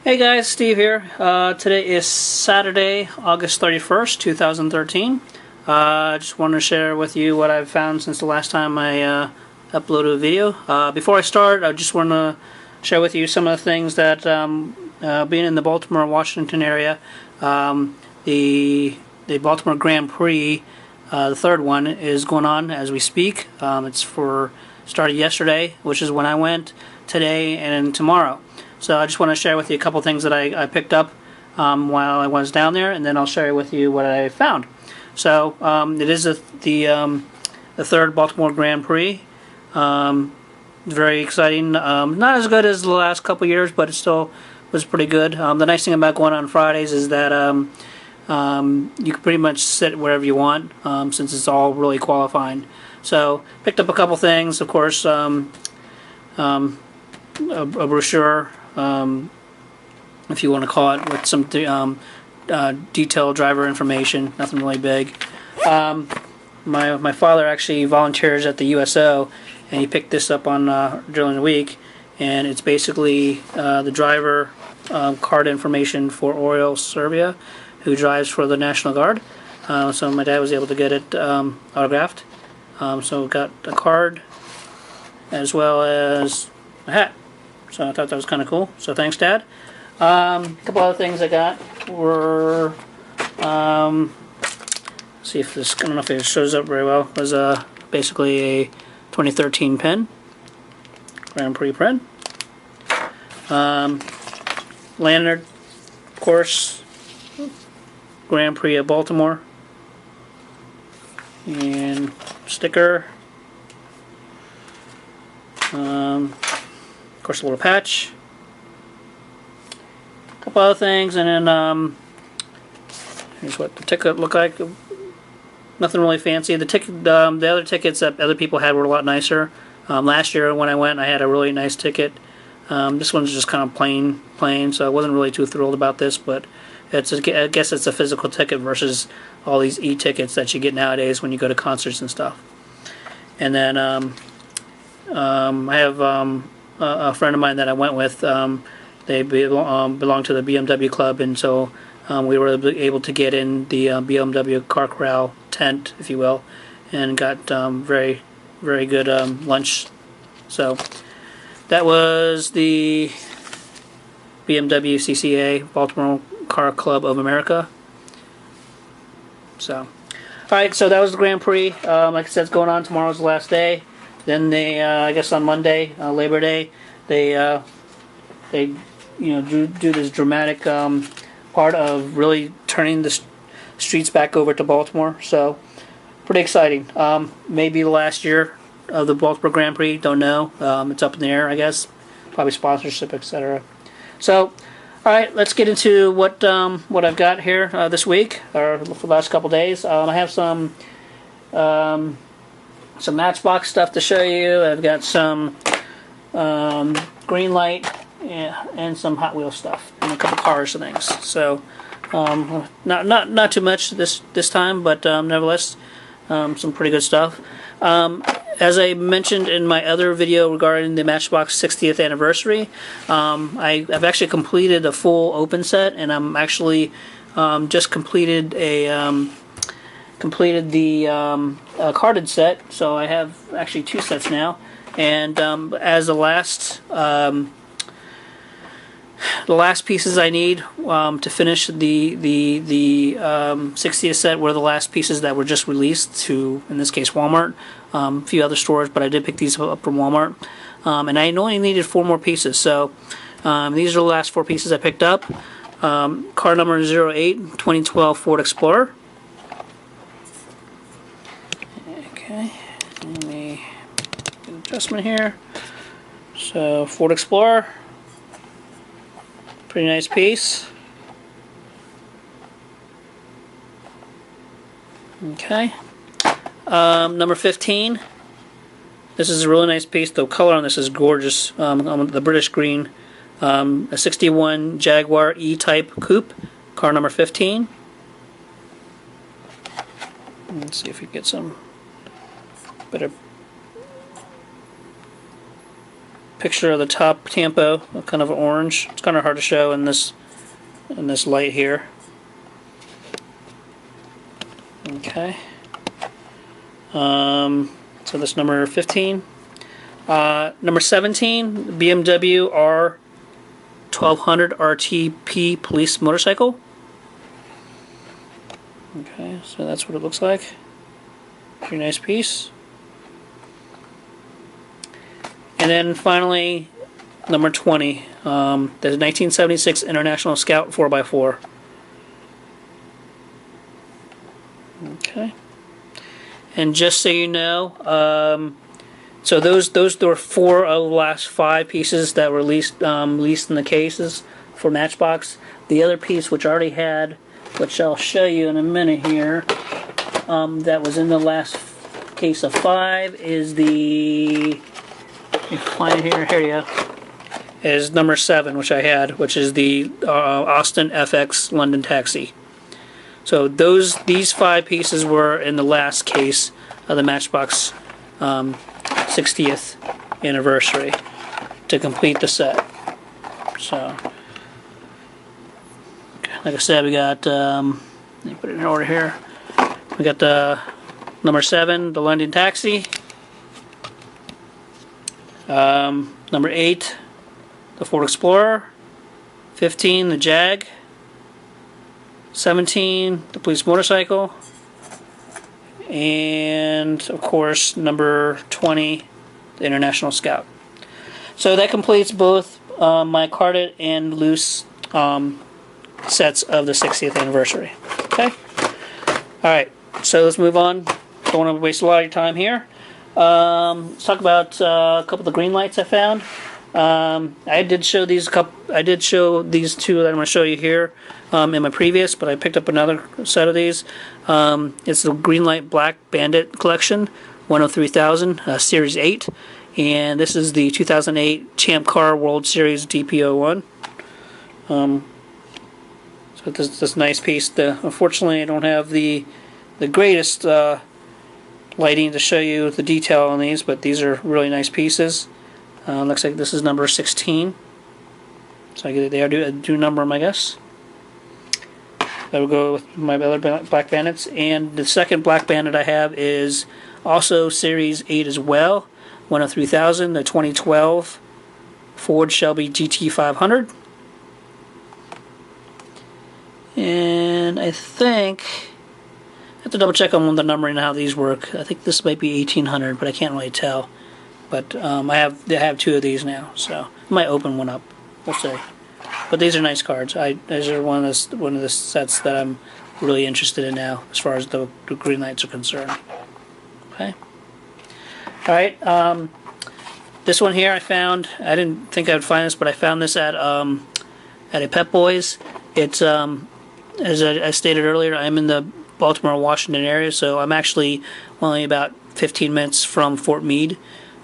Hey guys, Steve here. Today is Saturday, August 31st, 2013. I just wanted to share with you what I've found since the last time I uploaded a video. Before I start, I just want to share with you some of the things that, being in the Baltimore, Washington area, the Baltimore Grand Prix, the third one, is going on as we speak. Started yesterday, which is when I went, today, and tomorrow. So I just want to share with you a couple things that I picked up while I was down there, and then I'll share with you what I found. So it is the third Baltimore Grand Prix. Very exciting. Not as good as the last couple years, but it still was pretty good. The nice thing about going on Fridays is that you can pretty much sit wherever you want, since it's all really qualifying. So picked up a couple things, of course. A brochure, if you want to call it, with some detailed driver information. Nothing really big. My father actually volunteers at the USO, and he picked this up on during the week, and it's basically the driver card information for Oriol Serbia, who drives for the National Guard. So my dad was able to get it autographed. So got a card as well as a hat. So I thought that was kind of cool. So thanks, Dad. A couple other things I got were, see if this, I don't know if it shows up very well, was basically a 2013 pen, Grand Prix pen. Lanyard, of course, Grand Prix of Baltimore, and sticker. Of course, a little patch, a couple other things, and then here's what the ticket looked like. Nothing really fancy. The ticket, the other tickets that other people had were a lot nicer. Last year when I went, I had a really nice ticket. This one's just kind of plain, so I wasn't really too thrilled about this. But I guess it's a physical ticket versus all these e-tickets that you get nowadays when you go to concerts and stuff. And then I have a friend of mine that I went with. They belong to the BMW club, and so we were able to get in the BMW car corral tent, if you will, and got very, very good lunch. So that was the BMW CCA, Baltimore Car Club of America. So, alright, so that was the Grand Prix. Like I said, it's going on. Tomorrow's the last day. Then they, I guess on Monday, Labor Day, they do this dramatic part of really turning the streets back over to Baltimore. So pretty exciting. Maybe the last year of the Baltimore Grand Prix. Don't know. It's up in the air, I guess. Probably sponsorship, etc. So, all right, let's get into what I've got here this week, or for the last couple days. I have some Matchbox stuff to show you. I've got some Greenlight and some Hot Wheels stuff, and a couple cars and things. So not too much this time, but nevertheless, some pretty good stuff. As I mentioned in my other video regarding the Matchbox 60th anniversary, I've actually completed a full open set, and I'm actually just completed the carded set. So I have actually two sets now, and as the last pieces I need to finish the 60th set were the last pieces that were just released to, in this case, Walmart, a few other stores, but I did pick these up from Walmart, and I only needed 4 more pieces. So these are the last 4 pieces I picked up. Car number 08, 2012 Ford Explorer. Okay, let me get an adjustment here. So Ford Explorer. Pretty nice piece. Okay. Number 15. This is a really nice piece. The color on this is gorgeous. The British green. A 61 Jaguar E-Type Coupe. Car number 15. Let's see if we get some better picture of the top tampo, kind of orange. It's kind of hard to show in this light here. Okay. So that's number 15. Number 17, BMW R1200 RTP police motorcycle. Okay, so that's what it looks like. Pretty nice piece. And then finally, number 20, the 1976 International Scout 4x4. Okay. And just so you know, so those were 4 of the last 5 pieces that were released in the cases for Matchbox. The other piece, which I already had, which I'll show you in a minute here, that was in the last case of 5, is the, you find it here, here you go, is number 7, which I had, which is the Austin FX London Taxi. So these 5 pieces were in the last case of the Matchbox 60th anniversary to complete the set. So, like I said, we got, let me put it in order here. We got the number 7, the London Taxi. Number 8, the Ford Explorer. 15, the Jag. 17, the police motorcycle. And of course, number 20, the International Scout. So that completes both my carded and loose sets of the 60th anniversary. Okay? Alright, so let's move on. Don't want to waste a lot of your time here. Let's talk about a couple of the Greenlights I found. I did show these two that I'm going to show you here in my previous, but I picked up another set of these. It's the Greenlight Black Bandit collection, 103,000, Series 8, and this is the 2008 Champ Car World Series DP01. So this nice piece. Unfortunately, I don't have the greatest lighting to show you the detail on these, but these are really nice pieces. Looks like this is number 16. So they do number them, I guess. That will go with my other Black Bandits. And the second Black Bandit I have is also Series 8 as well. 103,000, the 2012 Ford Shelby GT500. And I think I have to double check on the numbering and how these work. I think this might be 1800, but I can't really tell. But I have 2 of these now, so I might open one up. We'll see. But these are nice cards. These are one of the sets that I'm really interested in now, as far as the Greenlights are concerned. Okay. All right. This one here I found. I didn't think I would find this, but I found this at a Pep Boys. It's as I stated earlier, I'm in the Baltimore, Washington area, so I'm actually only about 15 minutes from Fort Meade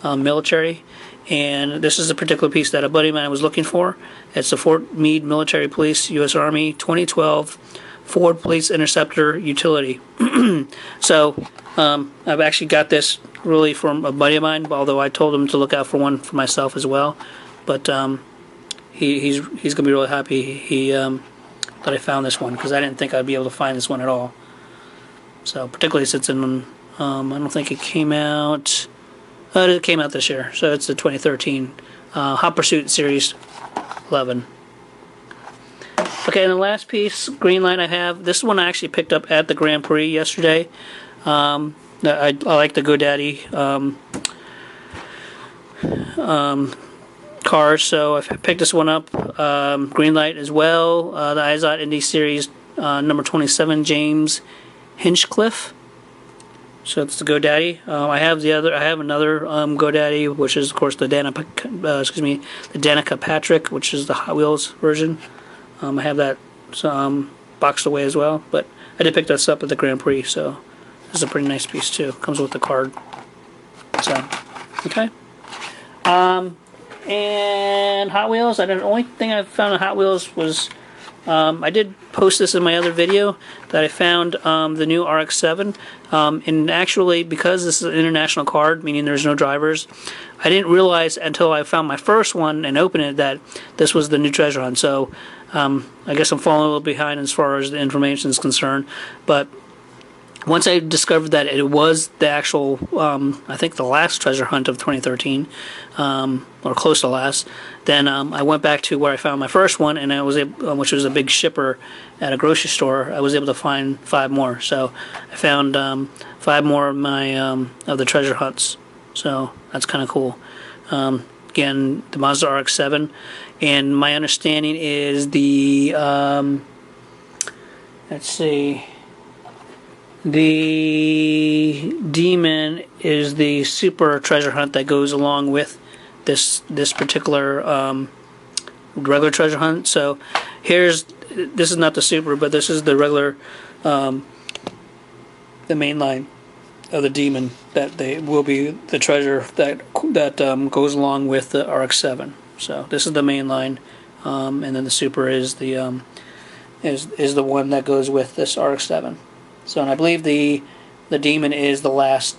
military. And this is a particular piece that a buddy of mine was looking for. It's the Fort Meade Military Police U.S. Army 2012 Ford Police Interceptor Utility. So I've actually got this really from a buddy of mine, although I told him to look out for one for myself as well. But he's going to be really happy that I found this one, because I didn't think I'd be able to find this one at all. So particularly since I don't think it came out. It came out this year, so it's the 2013 HotPursuit Series 11. Okay, and the last piece, Greenlight, I have. This one I actually picked up at the Grand Prix yesterday. I like the GoDaddy cars, so I picked this one up. Greenlight as well. The IZOD Indy Series number 27, James Hinchcliffe. So it's the GoDaddy. I have another GoDaddy, which is of course the Danica Patrick, which is the Hot Wheels version. I have that boxed away as well, but I did pick this up at the Grand Prix, so this is a pretty nice piece too. Comes with the card. So, okay. And Hot Wheels. The only thing I found on Hot Wheels was I did post this in my other video that I found the new RX-7, and actually, because this is an international card, meaning there's no drivers, I didn't realize until I found my first one and opened it that this was the new treasure hunt. So I guess I'm falling a little behind as far as the information is concerned, but once I discovered that it was the actual, I think the last treasure hunt of 2013, or close to last, then I went back to where I found my first one, and I was able, which was a big shipper at a grocery store. I was able to find 5 more. So I found 5 more of my of the treasure hunts. So that's kind of cool. Again, the Mazda RX-7, and my understanding is the let's see. The Demon is the super treasure hunt that goes along with this particular regular treasure hunt. So this is not the super, but this is the regular, the main line of the Demon that they will be the treasure that goes along with the RX-7. So this is the main line, and then the super is the is the one that goes with this RX-7. So, and I believe the Demon is the last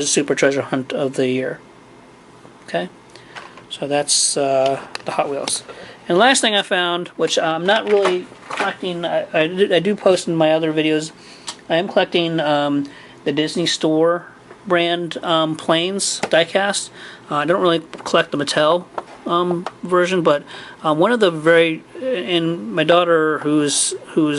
super treasure hunt of the year. Okay, so that's the Hot Wheels. And the last thing I found, which I'm not really collecting, I do post in my other videos, I am collecting the Disney Store brand planes diecast. I don't really collect the Mattel version, but one of the and my daughter who's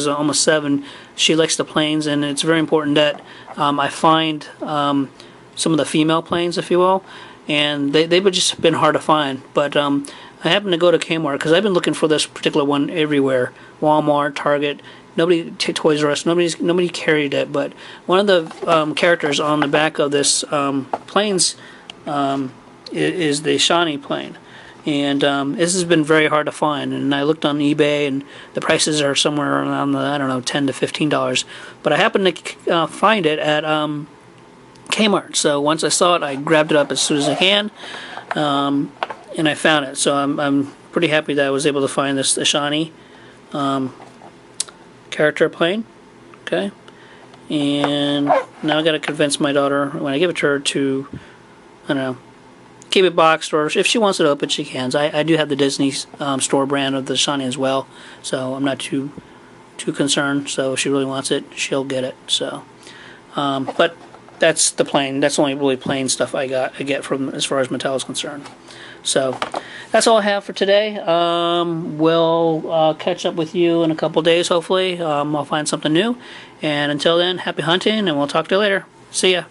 almost 7, she likes the planes, and it's very important that I find some of the female planes, if you will, and they've just been hard to find. But I happened to go to Kmart because I've been looking for this particular one everywhere, Walmart, Target. Nobody, Toys R Us, nobody carried it. But one of the characters on the back of this planes is the Ishani plane. And this has been very hard to find, and I looked on eBay, and the prices are somewhere around the, I don't know, $10 to $15. But I happened to find it at Kmart. So once I saw it, I grabbed it up as soon as I can, and I found it. So I'm pretty happy that I was able to find this Ishani character plane. Okay, and now I got to convince my daughter when I give it to her to, I don't know, keep it boxed, or if she wants it open, she can. I do have the Disney store brand of the Ishani as well, so I'm not too concerned. So if she really wants it, she'll get it. So, but that's the plane. That's the only really plain stuff I get from as far as Mattel is concerned. So that's all I have for today. We'll catch up with you in a couple days, hopefully. I'll find something new. And until then, happy hunting, and we'll talk to you later. See ya.